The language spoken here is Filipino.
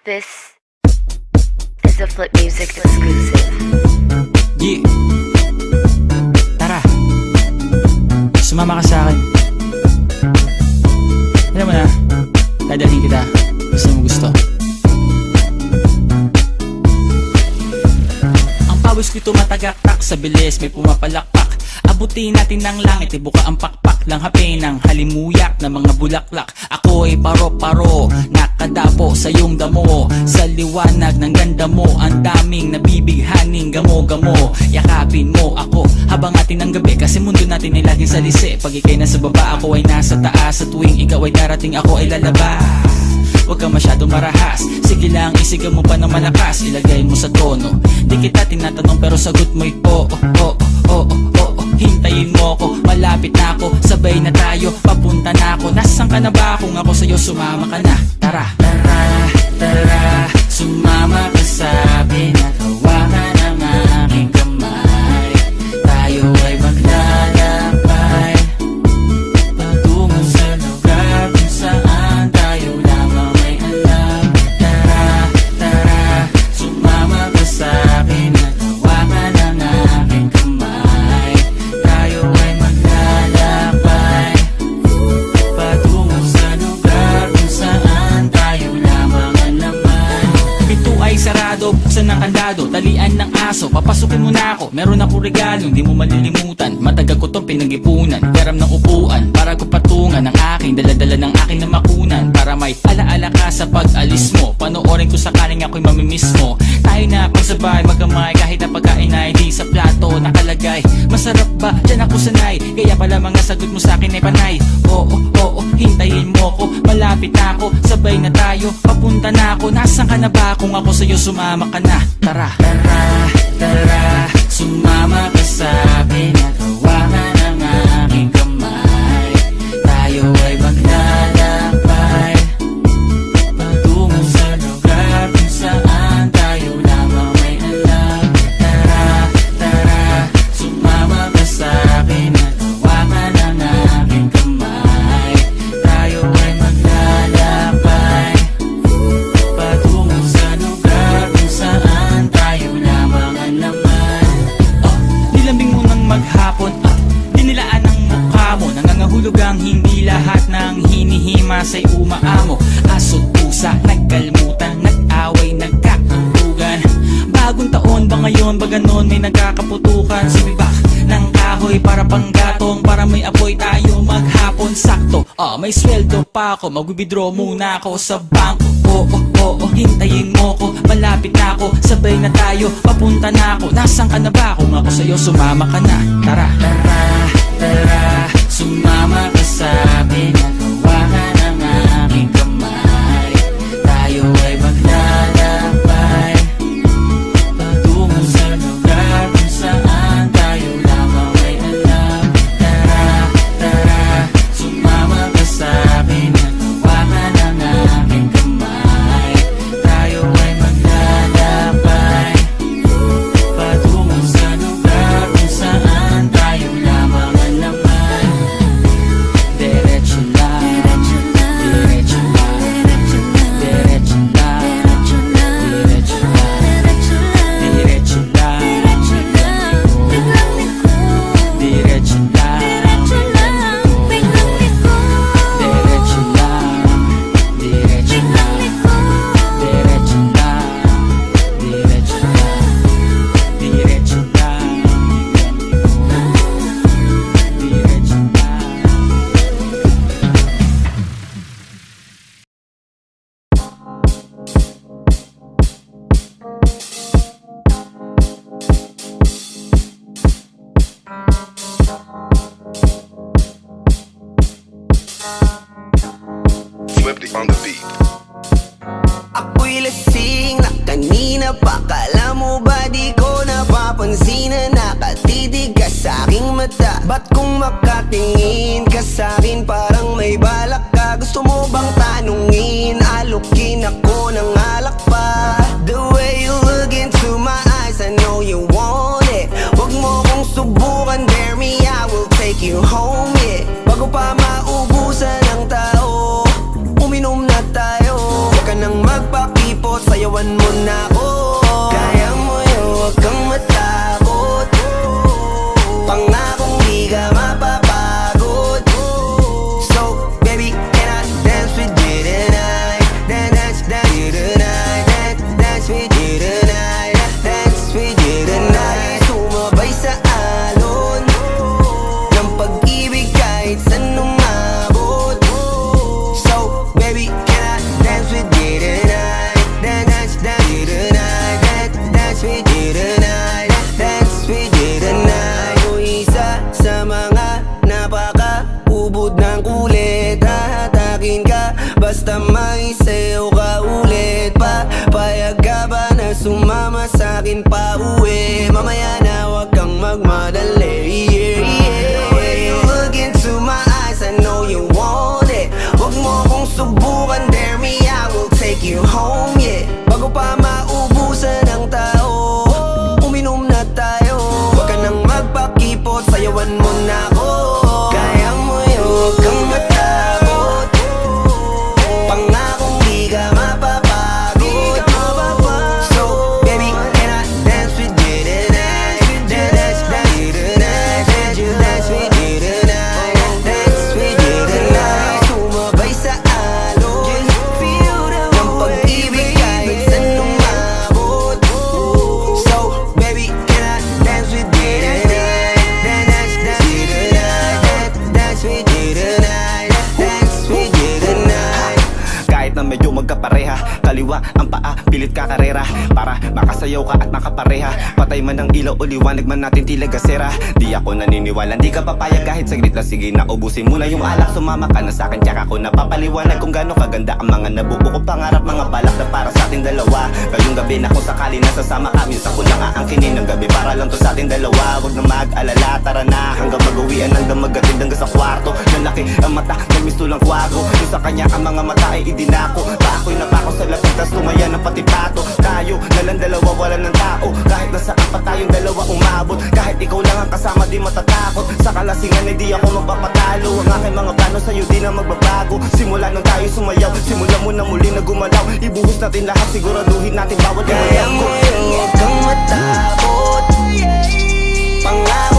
This is a Flip Music exclusive. Yeah. Tara, sumama ka sa akin. Alam mo na, dadalhin kita kung saan mo gusto. Ang pawis ko'y tumatagaktak sa bilis, may pumapalakpak. Abutin natin ng langit, ibuka ang pakpak lang hapin ng halimuyak na mga bulaklak. Ako'y paro-paro, nakadapo sa iyong damo. Sa liwanag ng ganda mo, ang daming nabibighaning gamo-gamo. Yakapin mo ako habang atin ang gabi, kasi mundo natin ay laging salisi. Pag ikay nasa baba, ako ay nasa taas. Sa tuwing ikaw ay darating, ako ay lalabas. Huwag ka masyadong marahas, sige lang isigaw mo pa ng malakas. Ilagay mo sa tono, di kita tinatanong pero sagot mo'y oo, oo, oo, oo. Hintayin mo ko, malapit na ako, sabay na tayo, papunta na ako. Nasaan ka na ba? Kung ako sa'yo, sumama ka na. Tara, tara, tara, sumama ka sa akin at hawakan ang aking kamay. Tayo ay maglalakbay patungo sa lugar kung saan tayo lamang may alam. Tara, tara, sumama ka sa akin at hawakan ang aking kamay. Tayo ay maglalakbay patungo sa lugar kung saan tayo lamang ang laman. Pinto ay sarado, buksan ng kandado, talian ng aso, papasukin mo na ako. Meron akong regalo, hindi mo malilimutan. Matagal ko tong pinag-ipunan, peram ng upuan para ko patungan ang aking daladala ng aking namakunan. Para may alaala ka sa pag-alis mo, panoorin ko sakaling ako'y mamimiss mo. Tayo na pagsabay magkamay, kahit na pagkain ay di sa plato nakalagay. Masarap ba? Diyan ako sanay, kaya pala mga sagot mo sa akin ay panay. Oo, oo, hintayin mo ko, malapit na ako, sabay na tayo, papunta na ako. Nasaan ka na ba? Kung ako sa'yo, sumama ka na. Tara, tara, tara, sumama ka sa akin at hawakan ang aking kamay. Tayo ay maglalakbay patungo sa lugar kung saan tayo lamang may alam. Tara, tara, sumama ka sa akin at hawakan ang aking kamay. Tayo ay maglalakbay patungo sa lugar kung saan tayo lamang ang laman. Nilambing mo ng maghapon, dinilaan ang mukha mo. Nangangahulog ang hindi lahat ng hinihima sa'y umaamo. Aso't pusa, nagkalmutan, nag-away, nagkakuntugan. Bagong taon ba ngayon, ba ganon may nagkakaputukan? Sumibak ng kahoy para panggatong, para may apoy tayo maghapon. Sakto, may sweldo pa ako, mag-withdraw muna ako sa bangko. Oo, oo, hintayin mo ko, malapit na ako, sabay na tayo, papunta na ako. Nasaan ka na ba? Kung ako sa'yo, sumama ka na. Tara, tara, tara, sumama ka sa akin at hawakan ang aking kamay. Tayo ay maglalakbay patungo sa lugar kung saan tayo lamang may alam. Tara, tara, sumama ka sa akin at hawakan ang aking kamay. Tayo ay maglalakbay patungo sa lugar kung saan tayo lamang ang laman. Diretso lang, diretso lang, diretso lang, diretso lang, diretso lang, diretso lang, diretso lang, diretso lang, diretso lang, diretso lang, diretso lang, diretso lang. Swifty on the beat. Ako'y lasing na kanina pa. Kala mo ba di ko napapansin na nakatitig ka sa aking mata? Ba't kung makatingin ka sa'kin parang may balak ka? Gusto mo bang tanungin? Alukin ako ng alak pa. The way you look into my eyes, I know you want it. Huwag mo kong subukan, dare me, I will take you home, yeah. Bago pa maubusan ng tao, uminom na tayo. Huwag ka nang magpakipot sayawan mo na ako. Kaya mo yun, huwag kang matakot. Pangakong di ka mapapagod. So, baby, can I dance with you tonight? Dance with you tonight. Dance with you tonight. Dance with you tonight. Sumabay sa alon ng pag-ibig kahit saan umabot. So, baby, can I dance with you tonight? Dance with you tonight. Dance with you tonight. Dance with you tonight. O isa sa mga napaka-ubod ng kulit. Hahatakin ka basta may sayo ka ulit. Papayag ka ba na sumama sa'kin pa uwi? Mamaya na wag kang magmadali. The way you look into my eyes, I know you want it. Wag mo kong subukan, dare me, I will take you home, yeah. Bago pa maubusan ng tao, uminom na tayo. Wag ka nang magpakipot, sayawan mo na ako. Kaya mo yun, wag kang matakot. Pangakong di ka mapapagod. So, baby, can I dance with you tonight? Dance with you tonight. Dance with you tonight. Dance with you tonight. Sumabay sa alon ng pag-ibig kahit saan umabot. So, baby, can I dance with you tonight? Dance with you tonight. Dance with you tonight. Dance with you tonight. Kahit na medyo magkapareha, kaliwa ang paa, pilit ka karera para makasayaw ka at makapareha. Patay man ang ilaw o liwanag man natin tila gasera. Di ako naniniwala, di ka papayag kahit saglit na. Sige na, ubusin mo na yung alak, sumama ka na sa'kin. Tsaka ko napapaliwanag kung gaano kaganda ang mga nabuo ko pangarap. Mga balak na para sa ating dalawa. Ngayong gabi na kung sakali nasasama kami, sa ko lang aangkinin ng gabi para lang to sa ating dalawa. Huwag na mag-alala, tara na hanggang mag-uwian, hanggang magatid hanggang sa kwarto. Lalaki ang mata, may misto lang kwago. Yung sa kanya ang mga mata ay idinako. Ako'y napako sa lapit, tas tumaya ng pati pato. Tayo, nalang dalawa, wala ng tao. Kahit nasaan pa tayong dalawa umabot. Kahit ikaw lang ang kasama, di matatakot. Sa kalasingan ay di ako magpapatalo. Ang aking mga plano sa'yo di na magbabago. Simula nung tayo sumayaw, simula mo na muli na gumalaw. Ibuhos natin lahat, siguraduhin natin bawat Kaya mo yun, huwag kang matakot. Pangakong